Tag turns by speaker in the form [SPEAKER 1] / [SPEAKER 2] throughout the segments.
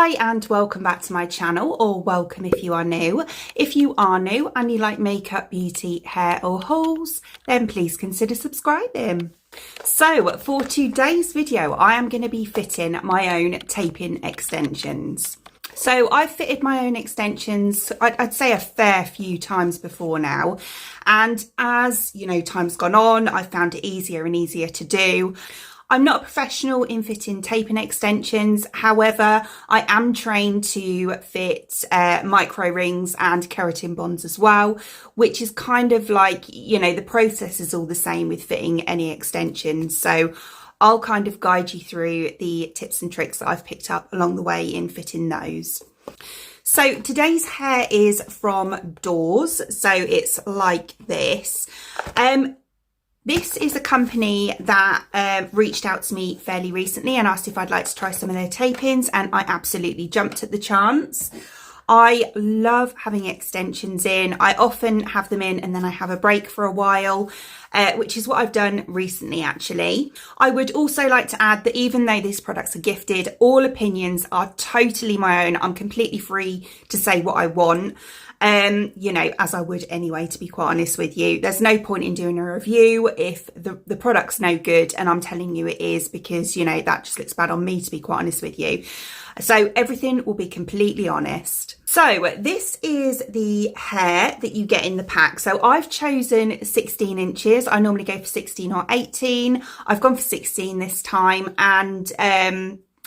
[SPEAKER 1] Hi and welcome back to my channel, or welcome if you are new. If you are new and you like makeup, beauty, hair or hauls, then please consider subscribing. So for today's video, I am going to be fitting my own taping extensions. So I've fitted my own extensions, I'd say a fair few times before now. And as you know, time's gone on, I've found it easier and easier to do. I'm not a professional in fitting taping extensions. However, I am trained to fit micro rings and keratin bonds as well, which is kind of like, you know, the process is all the same with fitting any extensions. So I'll kind of guide you through the tips and tricks that I've picked up along the way in fitting those. So today's hair is from DOORES. So it's like this. This is a company that reached out to me fairly recently and asked if I'd like to try some of their tapings, and I absolutely jumped at the chance. I love having extensions in. I often have them in and then I have a break for a while, which is what I've done recently actually. I would also like to add that even though these products are gifted, all opinions are totally my own. I'm completely free to say what I want. You know, as I would anyway, to be quite honest with you. There's no point in doing a review if the product's no good and I'm telling you it is, because, you know, that just looks bad on me, to be quite honest with you. So everything will be completely honest. So this is the hair that you get in the pack. So I've chosen 16 inches. I normally go for 16 or 18. I've gone for 16 this time, and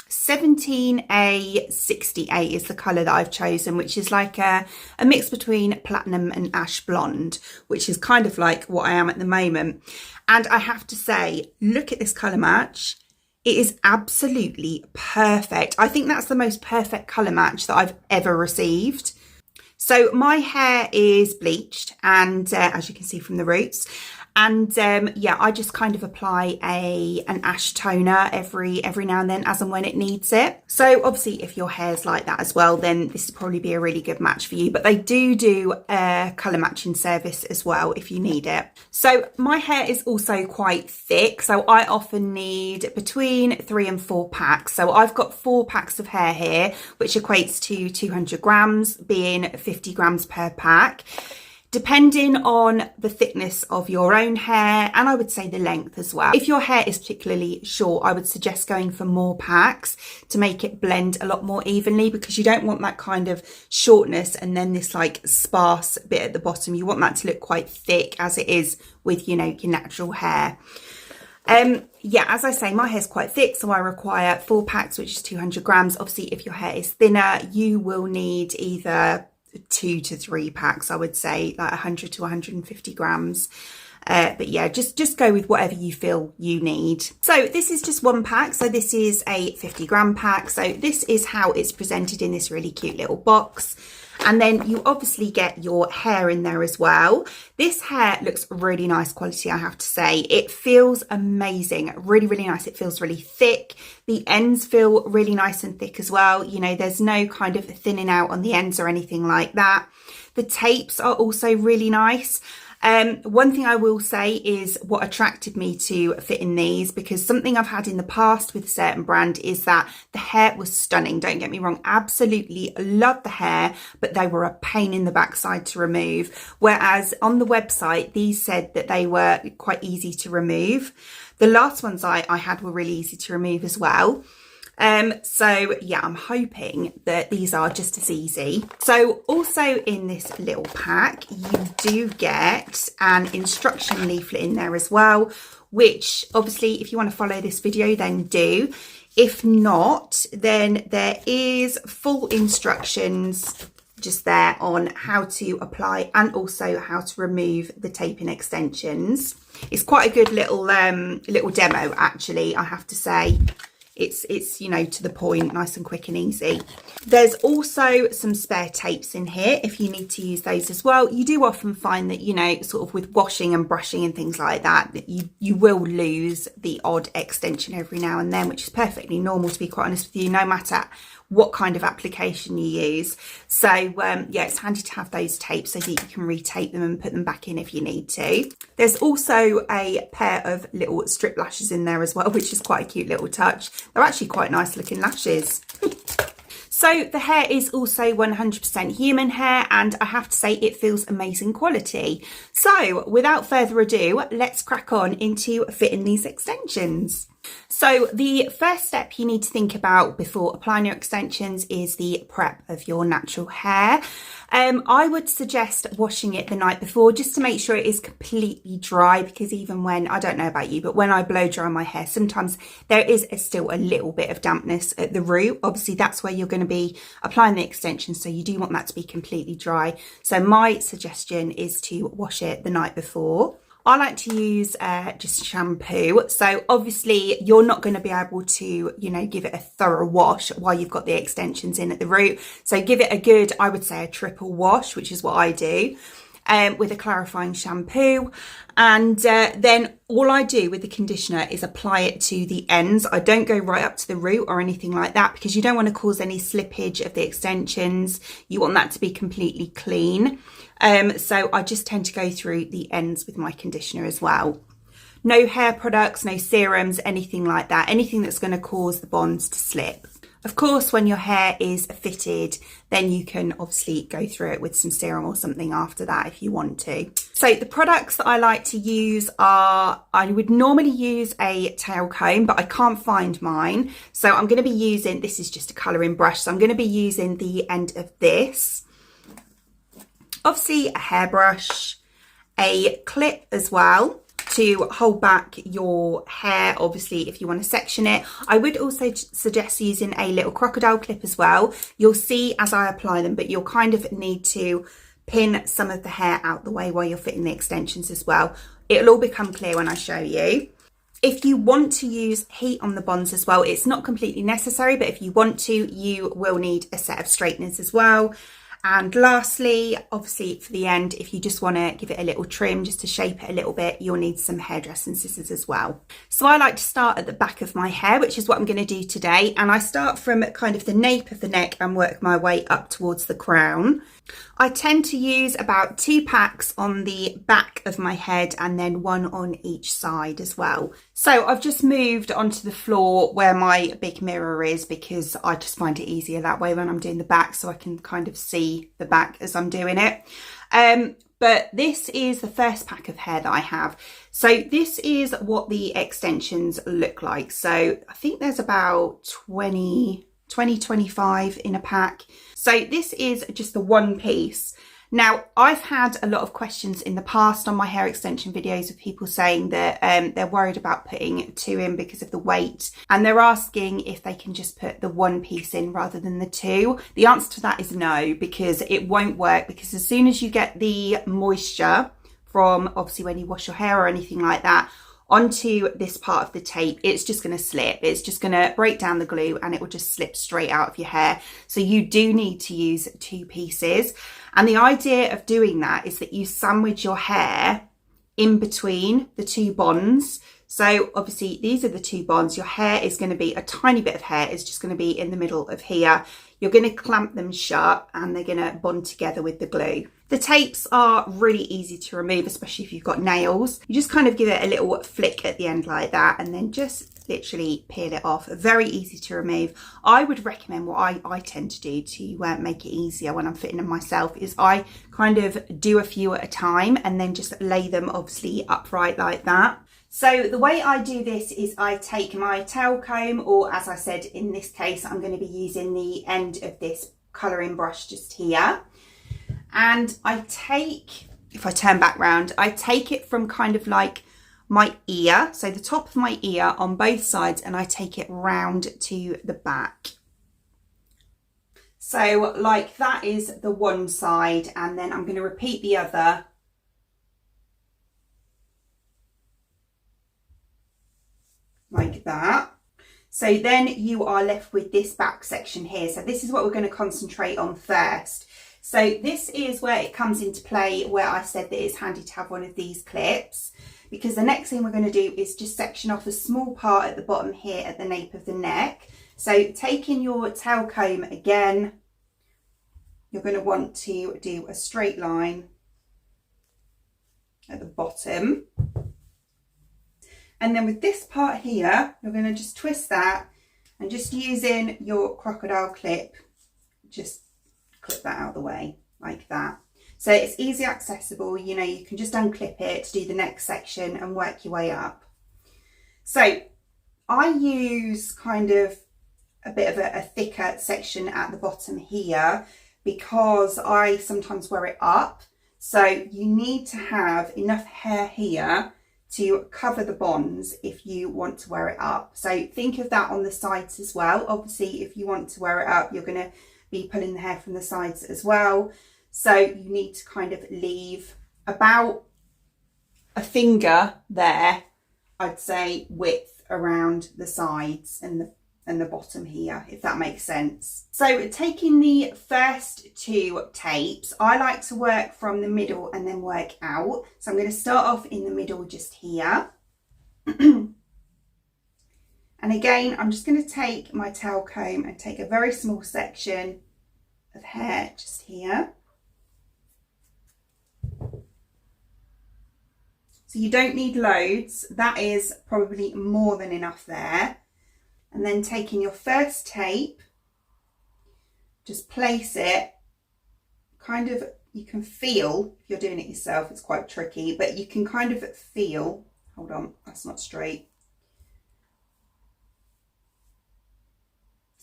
[SPEAKER 1] 17A68 is the colour that I've chosen, which is like a mix between platinum and ash blonde, which is kind of like what I am at the moment. And I have to say, look at this colour match. It is absolutely perfect. I think that's the most perfect colour match that I've ever received. So my hair is bleached, and as you can see from the roots. And yeah, I just kind of apply an ash toner every now and then, as and when it needs it. So obviously if your hair's like that as well, then this would probably be a really good match for you. But they do a colour matching service as well if you need it. So my hair is also quite thick, so I often need between 3 and 4 packs. So I've got 4 packs of hair here, which equates to 200 grams, being 50 grams per pack. Depending on the thickness of your own hair, and I would say the length as well. If your hair is particularly short, I would suggest going for more packs to make it blend a lot more evenly, because you don't want that kind of shortness and then this like sparse bit at the bottom. You want that to look quite thick, as it is with, you know, your natural hair. Yeah, as I say, my hair's quite thick, so I require 4 packs, which is 200 grams. Obviously, if your hair is thinner, you will need either 2 to 3 packs, I would say, like 100 to 150 grams. But yeah, just go with whatever you feel you need. So this is just 1 pack. So this is a 50 gram pack. So this is how it's presented in this really cute little box. And then you obviously get your hair in there as well. This hair looks really nice quality, I have to say. It feels amazing, really, really nice. It feels really thick. The ends feel really nice and thick as well. You know, there's no kind of thinning out on the ends or anything like that. The tapes are also really nice. One thing I will say is what attracted me to fitting these, because something I've had in the past with a certain brand is that the hair was stunning. Don't get me wrong, absolutely love the hair, but they were a pain in the backside to remove. Whereas on the website, these said that they were quite easy to remove. The last ones I had were really easy to remove as well. So yeah, I'm hoping that these are just as easy. So also in this little pack, you do get an instruction leaflet in there as well, which obviously if you want to follow this video, then do. If not, then there is full instructions just there on how to apply and also how to remove the taping extensions. It's quite a good little demo actually, I have to say. It's you know, to the point, nice and quick and easy. There's also some spare tapes in here if you need to use those as well. You do often find that, you know, sort of with washing and brushing and things like that, that you will lose the odd extension every now and then, which is perfectly normal, to be quite honest with you, no matter what kind of application you use. So yeah, it's handy to have those tapes so that you can retape them and put them back in if you need to. There's also a pair of little strip lashes in there as well, which is quite a cute little touch. They're actually quite nice looking lashes. So the hair is also 100% human hair, and I have to say it feels amazing quality. So without further ado, let's crack on into fitting these extensions. So the first step you need to think about before applying your extensions is the prep of your natural hair. I would suggest washing it the night before just to make sure it is completely dry, because even when, I don't know about you, but when I blow dry my hair, sometimes there is still a little bit of dampness at the root. Obviously that's where you're going to be applying the extensions, so you do want that to be completely dry. So my suggestion is to wash it the night before. I like to use just shampoo. So obviously you're not going to be able to, give it a thorough wash while you've got the extensions in at the root. So give it a good, I would say a triple wash, which is what I do, with a clarifying shampoo. And then all I do with the conditioner is apply it to the ends. I don't go right up to the root or anything like that, because you don't want to cause any slippage of the extensions. You want that to be completely clean. So I just tend to go through the ends with my conditioner as well. No hair products, no serums, anything like that. Anything that's going to cause the bonds to slip. Of course, when your hair is fitted, then you can obviously go through it with some serum or something after that if you want to. So the products that I like to use are, I would normally use a tail comb, but I can't find mine. So I'm going to be using, this is just a colouring brush, so I'm going to be using the end of this. Obviously a hairbrush, a clip as well to hold back your hair, obviously if you want to section it. I would also suggest using a little crocodile clip as well. You'll see as I apply them, but you'll kind of need to pin some of the hair out the way while you're fitting the extensions as well. It'll all become clear when I show you. If you want to use heat on the bonds as well, it's not completely necessary, but if you want to, you will need a set of straighteners as well. And lastly, obviously for the end, if you just want to give it a little trim just to shape it a little bit, you'll need some hairdressing scissors as well. So I like to start at the back of my hair, which is what I'm going to do today. And I start from kind of the nape of the neck and work my way up towards the crown. I tend to use about 2 packs on the back of my head and then 1 on each side as well. So I've just moved onto the floor where my big mirror is, because I just find it easier that way when I'm doing the back, so I can kind of see the back as I'm doing it. But this is the first pack of hair that I have. So this is what the extensions look like. So I think there's about 25 in a pack. So this is just the one piece. Now, I've had a lot of questions in the past on my hair extension videos of people saying that they're worried about putting 2 in because of the weight, and they're asking if they can just put the 1 piece in rather than the 2. The answer to that is no, because it won't work, because as soon as you get the moisture from obviously when you wash your hair or anything like that onto this part of the tape, it's just going to slip. It's just going to break down the glue and it will just slip straight out of your hair. So you do need to use 2 pieces. And the idea of doing that is that you sandwich your hair in between the 2 bonds. So obviously these are the 2 bonds. Your hair is going to be, a tiny bit of hair is just going to be in the middle of here. You're going to clamp them shut and they're going to bond together with the glue. The tapes are really easy to remove, especially if you've got nails. You just kind of give it a little flick at the end like that and then just literally peel it off. Very easy to remove. I would recommend, what I tend to do to make it easier when I'm fitting them myself, is I kind of do a few at a time and then just lay them obviously upright like that. So the way I do this is I take my tail comb, or as I said, in this case, I'm going to be using the end of this colouring brush just here. And I take, if I turn back round, I take it from kind of like my ear, so the top of my ear on both sides, and I take it round to the back. So like that is the one side, and then I'm going to repeat the other. Like that. So then you are left with this back section here. So this is what we're going to concentrate on first. So this is where it comes into play, where I said that it's handy to have one of these clips, because the next thing we're going to do is just section off a small part at the bottom here at the nape of the neck. So taking your tail comb again, you're going to want to do a straight line at the bottom. And then with this part here, you're going to just twist that, and just using your crocodile clip, just clip that out of the way like that. So it's easy accessible, you know, you can just unclip it to do the next section and work your way up. So I use kind of a bit of a thicker section at the bottom here because I sometimes wear it up. So you need to have enough hair here to cover the bonds if you want to wear it up. So think of that on the sides as well. Obviously, if you want to wear it up, you're going to be pulling the hair from the sides as well. So you need to kind of leave about a finger there, I'd say, width around the sides and the bottom here, if that makes sense. So taking the first two tapes, I like to work from the middle and then work out. So I'm going to start off in the middle just here. And again, I'm just going to take my tail comb and take a very small section of hair just here. So you don't need loads, that is probably more than enough there. And then taking your first tape, just place it kind of, you can feel, if you're doing it yourself, it's quite tricky, but you can kind of feel, hold on, that's not straight.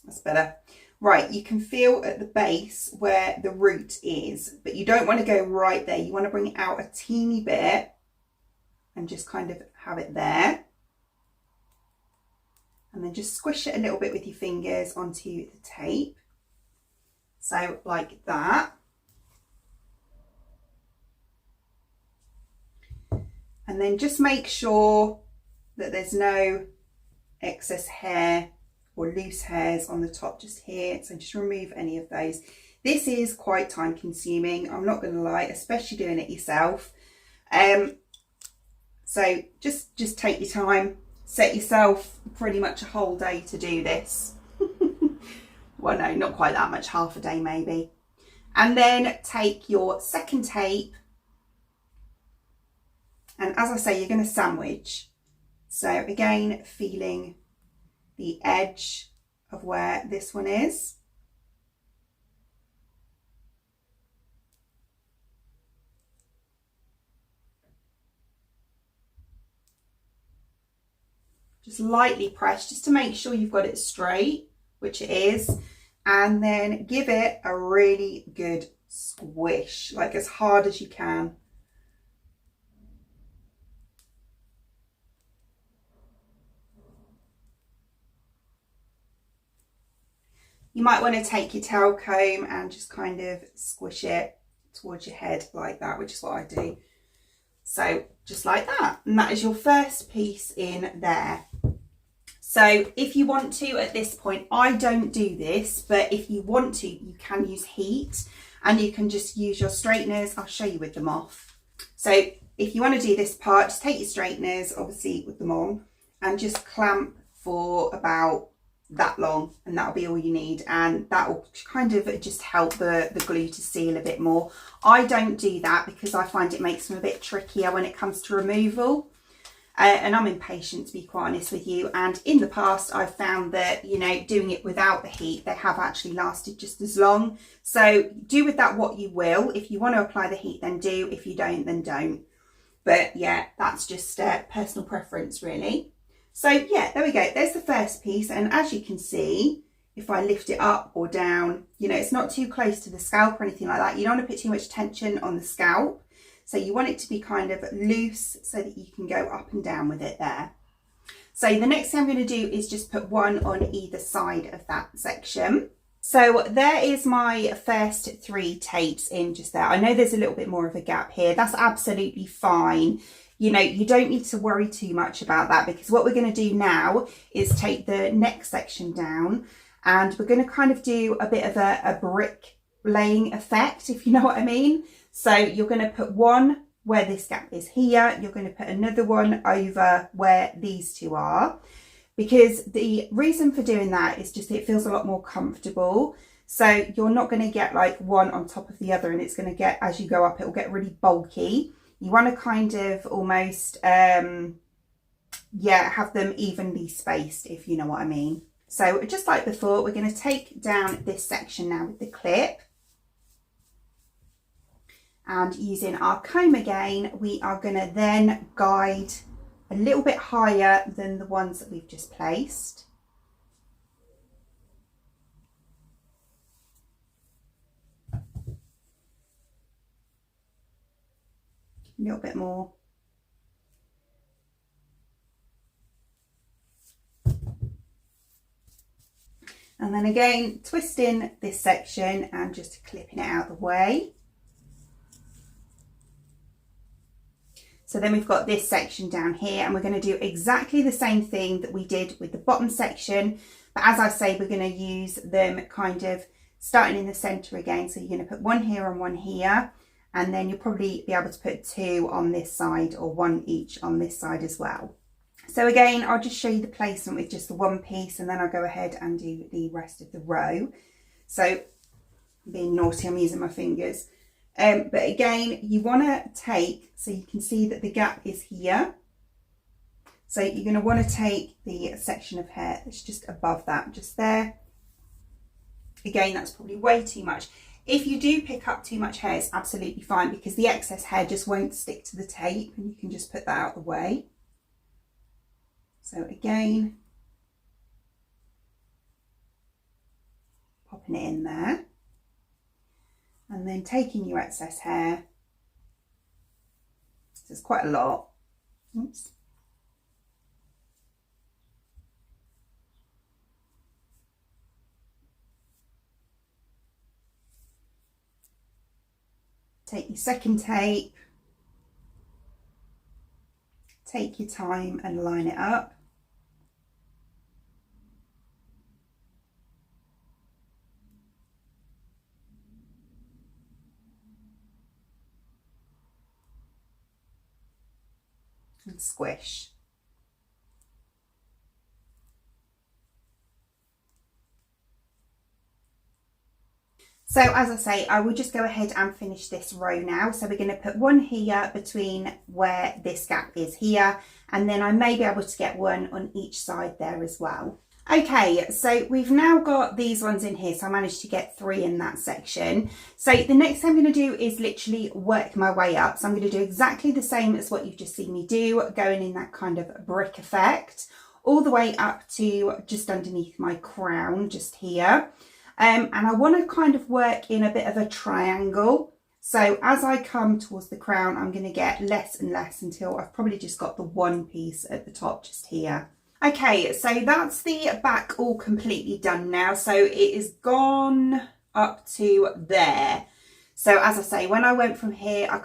[SPEAKER 1] That's better. Right, you can feel at the base where the root is, but you don't want to go right there. You want to bring it out a teeny bit and just kind of have it there. And then just squish it a little bit with your fingers onto the tape. So like that. And then just make sure that there's no excess hair or loose hairs on the top just here. So just remove any of those. This is quite time consuming, I'm not going to lie, especially doing it yourself. So just take your time, set yourself pretty much a whole day to do this. Well, no, not quite that much, half a day maybe. And then take your second tape. And as I say, you're going to sandwich. So again, feeling the edge of where this one is. Just lightly press just to make sure you've got it straight, which it is, and then give it a really good squish, like as hard as you can. You might want to take your tail comb and just kind of squish it towards your head like that, which is what I do. So just like that, and that is your first piece in there. So if you want to at this point, I don't do this, but if you want to, you can use heat and you can just use your straighteners. I'll show you with them off. So if you want to do this part, just take your straighteners, obviously with them on, and just clamp for about that long, and that'll be all you need, and that will kind of just help the glue to seal a bit more. I don't do that because I find it makes them a bit trickier when it comes to removal, and I'm impatient, to be quite honest with you. And in the past I've found that, you know, doing it without the heat, they have actually lasted just as long. So do with that what you will. If you want to apply the heat, then do. If you don't, then don't. But yeah, that's just personal preference really. So yeah, there we go. There's the first piece. And as you can see, if I lift it up or down, you know, it's not too close to the scalp or anything like that. You don't want to put too much tension on the scalp. So you want it to be kind of loose so that you can go up and down with it there. So the next thing I'm going to do is just put one on either side of that section. So there is my first 3 tapes in just there. I know there's a little bit more of a gap here. That's absolutely fine. You know, you don't need to worry too much about that, because what we're going to do now is take the neck section down, and we're going to kind of do a bit of a brick laying effect, if you know what I mean. So you're going to put one where this gap is here. You're going to put another one over where these two are, because the reason for doing that is just it feels a lot more comfortable. So you're not going to get like one on top of the other, and it's going to get, as you go up, it will get really bulky. You want to kind of almost, yeah, have them evenly spaced, if you know what I mean. So just like before, we're going to take down this section now with the clip. And using our comb again, we are going to then guide a little bit higher than the ones that we've just placed. A little bit more. And then again, twisting this section and just clipping it out of the way. So then we've got this section down here, and we're going to do exactly the same thing that we did with the bottom section. But as I say, we're going to use them kind of starting in the centre again. So you're going to put one here and one here, and then you'll probably be able to put two on this side or one each on this side as well. So again, I'll just show you the placement with just the one piece, and then I'll go ahead and do the rest of the row. So being naughty, I'm using my fingers. But again, you want to take, so you can see that the gap is here. So you're going to want to take the section of hair that's just above that, just there. Again, that's probably way too much. If you do pick up too much hair, it's absolutely fine, because the excess hair just won't stick to the tape, and you can just put that out of the way. So again, popping it in there. And then taking your excess hair, so it's quite a lot. Oops. Take your second tape, take your time and line it up. And squish. So as I say, I will just go ahead and finish this row now. So we're going to put one here between where this gap is here, and then I may be able to get one on each side there as well. Okay, so we've now got these ones in here, so I managed to get 3 in that section. So the next thing I'm going to do is literally work my way up. So I'm going to do exactly the same as what you've just seen me do, going in that kind of brick effect, all the way up to just underneath my crown, just here. And I want to kind of work in a bit of a triangle. So as I come towards the crown, I'm going to get less and less until I've probably just got the one piece at the top just here. Okay, so that's the back all completely done now. So it is gone up to there. So as I say, when I went from here, I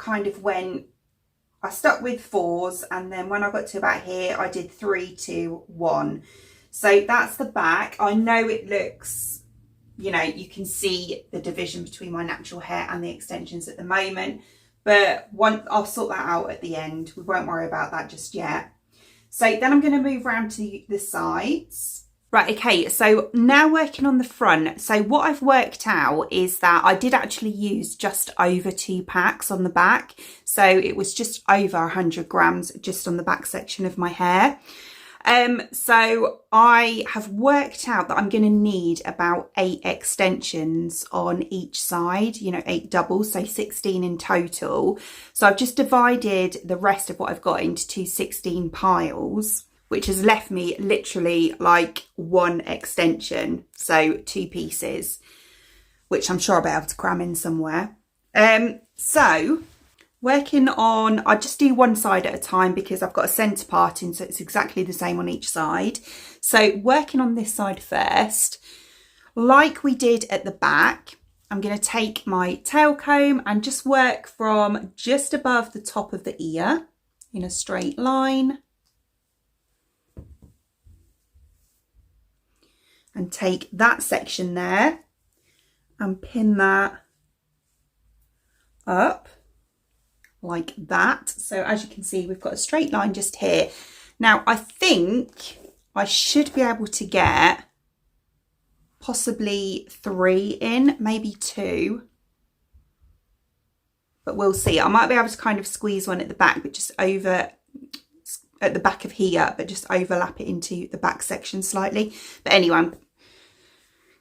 [SPEAKER 1] stuck with 4s, and then when I got to about here, I did 3, 2, 1. So that's the back. I know it looks, you know, you can see the division between my natural hair and the extensions at the moment, but I'll sort that out at the end. We won't worry about that just yet. So then I'm going to move around to the sides. Right, okay, so now working on the front. So what I've worked out is that I did actually use just over 2 packs on the back. So it was just over 100 grams just on the back section of my hair. So I have worked out that I'm going to need about 8 extensions on each side, you know, 8 doubles, so 16 in total. So I've just divided the rest of what I've got into 2 16 piles, which has left me literally like 1 extension, so 2 pieces, which I'm sure I'll be able to cram in somewhere. So working on, I just do one side at a time because I've got a centre part in, so it's exactly the same on each side. So working on this side first, like we did at the back, I'm going to take my tail comb and just work from just above the top of the ear in a straight line. And take that section there and pin that up like that. So as you can see, we've got a straight line just here. Now I think I should be able to get possibly 3 in, maybe 2, but we'll see. I might be able to kind of squeeze one at the back, but just over, at the back of here, but just overlap it into the back section slightly. But anyway, I'm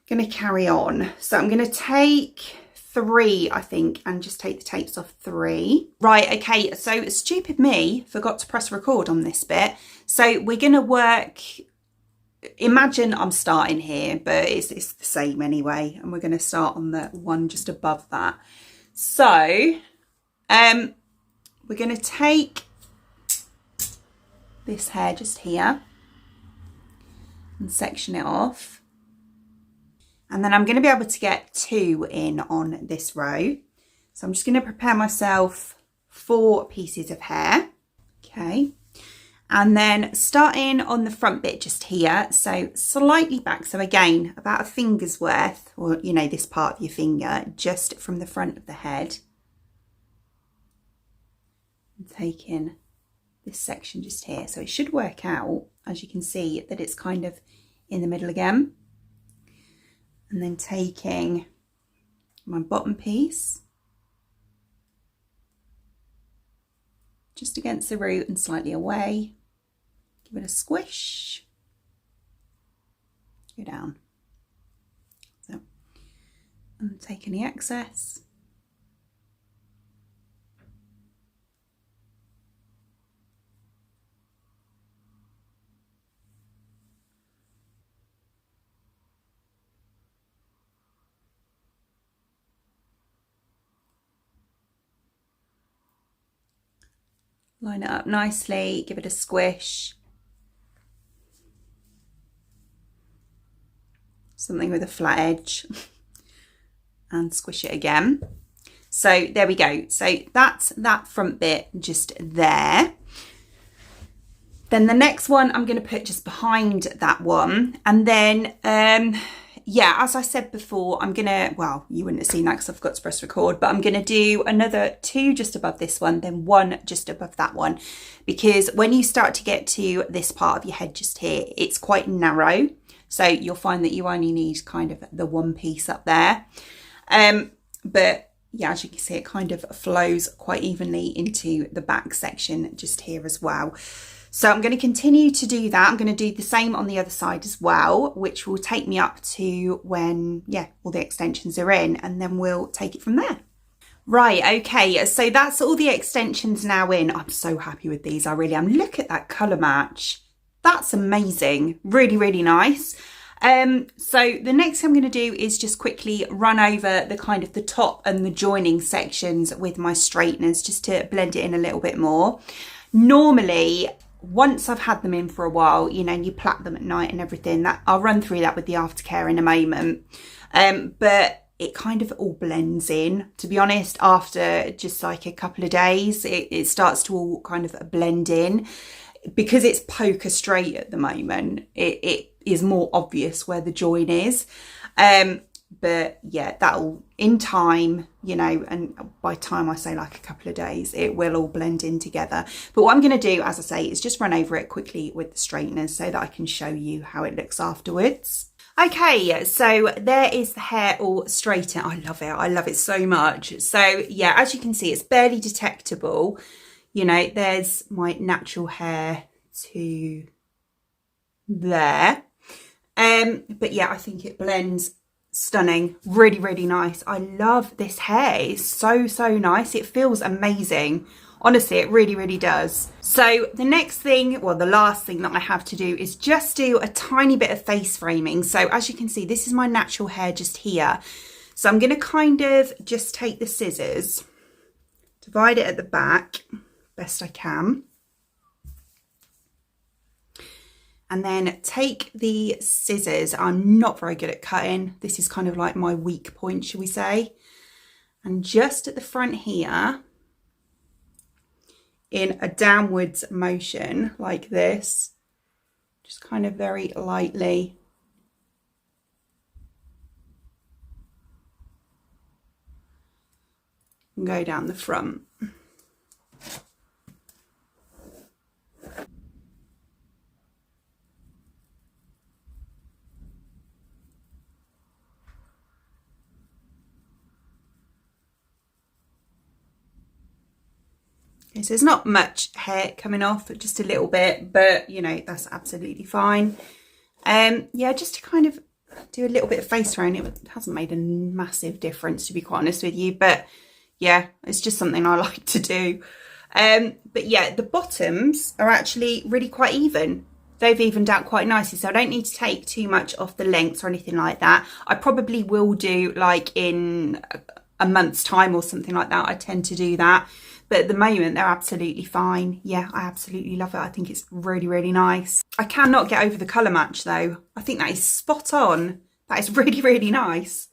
[SPEAKER 1] going to carry on. So I'm going to take 3, I think, and just take the tapes off 3. Right, okay, so stupid me, forgot to press record on this bit. So we're going to work, imagine I'm starting here, but it's the same anyway. And we're going to start on the one just above that. So we're going to take this hair just here and section it off. And then I'm going to be able to get 2 in on this row. So I'm just going to prepare myself 4 pieces of hair. Okay. And then starting on the front bit just here, so slightly back. So again, about a finger's worth, or, you know, this part of your finger, just from the front of the head. And taking this section just here. So it should work out, as you can see, that it's kind of in the middle again. And then taking my bottom piece just against the root and slightly away, give it a squish, go down. So, and take any excess. Line it up nicely, give it a squish. Something with a flat edge and squish it again. So there we go. So that's that front bit just there. Then the next one I'm going to put just behind that one. And then, yeah, as I said before, I'm going to, well, you wouldn't have seen that because I forgot to press record, but I'm going to do another 2 just above this one, then 1 just above that one. Because when you start to get to this part of your head just here, it's quite narrow. So you'll find that you only need kind of the 1 piece up there. But yeah, as you can see, it kind of flows quite evenly into the back section just here as well. So I'm going to continue to do that. I'm going to do the same on the other side as well, which will take me up to when, yeah, all the extensions are in, and then we'll take it from there. Right, okay, so that's all the extensions now in. I'm so happy with these, I really am. Look at that colour match. That's amazing. Really, really nice. So the next thing I'm going to do is just quickly run over the kind of the top and the joining sections with my straighteners just to blend it in a little bit more. Normally, once I've had them in for a while, you know, and you plait them at night and everything, that I'll run through that with the aftercare in a moment. But it kind of all blends in, to be honest. After just like a couple of days, it starts to all kind of blend in. Because it's poker straight at the moment, it is more obvious where the join is. But yeah, that'll, in time, you know, and by time I say like a couple of days, it will all blend in together. But what I'm going to do, as I say, is just run over it quickly with the straighteners so that I can show you how it looks afterwards. Okay, so there is the hair all straightened. I love it. I love it so much. So yeah, as you can see, it's barely detectable. You know, there's my natural hair to there. But yeah, I think it blends stunning. Really, really nice. I love this hair. It's so, so nice. It feels amazing. Honestly, it really, really does. So the next thing, well, the last thing that I have to do is just do a tiny bit of face framing. So as you can see, this is my natural hair just here. So I'm going to kind of just take the scissors, divide it at the back best I can, and then take the scissors. I'm not very good at cutting. This is kind of like my weak point, shall we say. And just at the front here, in a downwards motion like this, just kind of very lightly and go down the front. Okay, so there's not much hair coming off, just a little bit, but you know, that's absolutely fine. Yeah, just to kind of do a little bit of face tone. It hasn't made a massive difference, to be quite honest with you, but yeah, it's just something I like to do. But yeah, the bottoms are actually really quite even. They've evened out quite nicely, so I don't need to take too much off the lengths or anything like that. I probably will do like in a month's time or something like that. I tend to do that. But at the moment, they're absolutely fine. Yeah, I absolutely love it. I think it's really, really nice. I cannot get over the colour match though. I think that is spot on. That is really, really nice.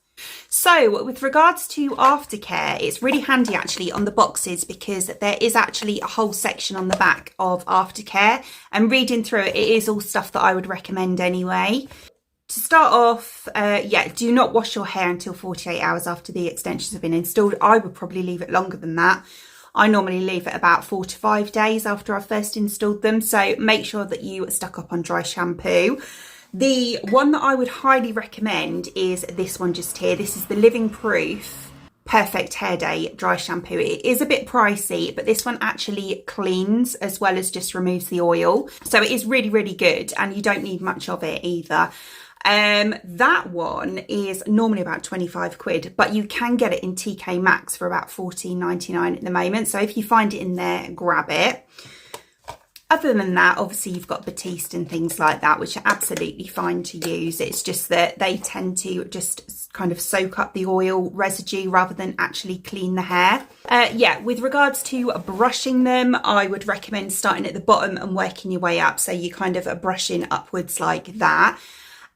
[SPEAKER 1] So with regards to aftercare, it's really handy actually on the boxes because there is actually a whole section on the back of aftercare, and reading through it, it is all stuff that I would recommend anyway. To start off, yeah, do not wash your hair until 48 hours after the extensions have been installed. I would probably leave it longer than that. I normally leave it about 4 to 5 days after I've first installed them. So make sure that you stock up on dry shampoo. The one that I would highly recommend is this one just here. This is the Living Proof Perfect Hair Day dry shampoo. It is a bit pricey, but this one actually cleans as well as just removes the oil. So it is really, really good, and you don't need much of it either. That one is normally about 25 quid, but you can get it in TK Maxx for about £14.99 at the moment. So if you find it in there, grab it. Other than that, obviously you've got Batiste and things like that, which are absolutely fine to use. It's just that they tend to just kind of soak up the oil residue rather than actually clean the hair. Yeah, with regards to brushing them, I would recommend starting at the bottom and working your way up. So you kind of are brushing upwards like that.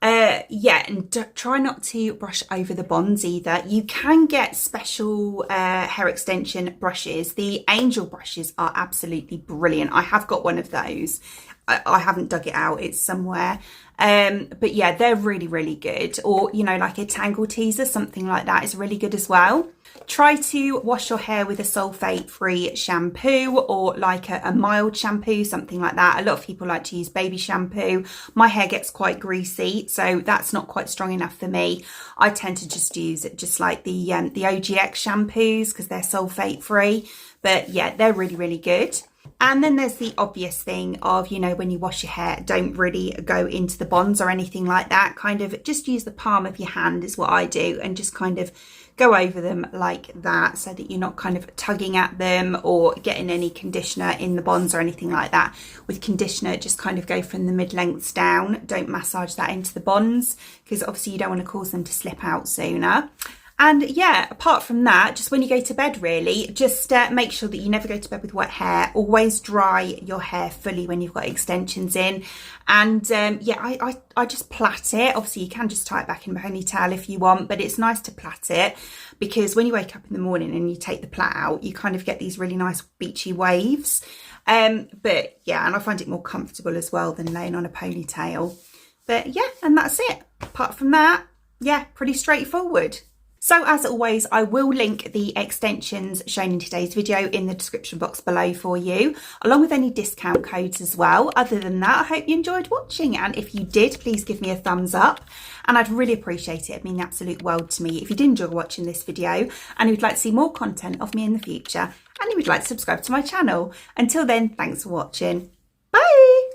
[SPEAKER 1] Yeah, and try not to brush over the bonds either. You can get special hair extension brushes. The Angel brushes are absolutely brilliant. I have got one of those. I haven't dug it out, it's somewhere. But yeah, they're really, really good. Or, you know, like a Tangle Teaser, something like that is really good as well. Try to wash your hair with a sulfate-free shampoo or like a mild shampoo, something like that. A lot of people like to use baby shampoo. My hair gets quite greasy, so that's not quite strong enough for me. I tend to just use it just like the OGX shampoos because they're sulfate-free. But yeah, they're really, really good. And then there's the obvious thing of, you know, when you wash your hair, don't really go into the bonds or anything like that. Kind of just use the palm of your hand is what I do, and just kind of go over them like that so that you're not kind of tugging at them or getting any conditioner in the bonds or anything like that. With conditioner, just kind of go from the mid-lengths down. Don't massage that into the bonds because obviously you don't want to cause them to slip out sooner. And yeah, apart from that, just when you go to bed, really, just make sure that you never go to bed with wet hair. Always dry your hair fully when you've got extensions in. And yeah, I just plait it. Obviously, you can just tie it back in a ponytail if you want, but it's nice to plait it because when you wake up in the morning and you take the plait out, you kind of get these really nice beachy waves. But yeah, and I find it more comfortable as well than laying on a ponytail. But yeah, and that's it. Apart from that, yeah, pretty straightforward. So as always, I will link the extensions shown in today's video in the description box below for you, along with any discount codes as well. Other than that, I hope you enjoyed watching, and if you did, please give me a thumbs up and I'd really appreciate it. It'd mean the absolute world to me if you did enjoy watching this video and you'd like to see more content of me in the future, and you would like to subscribe to my channel. Until then, thanks for watching. Bye!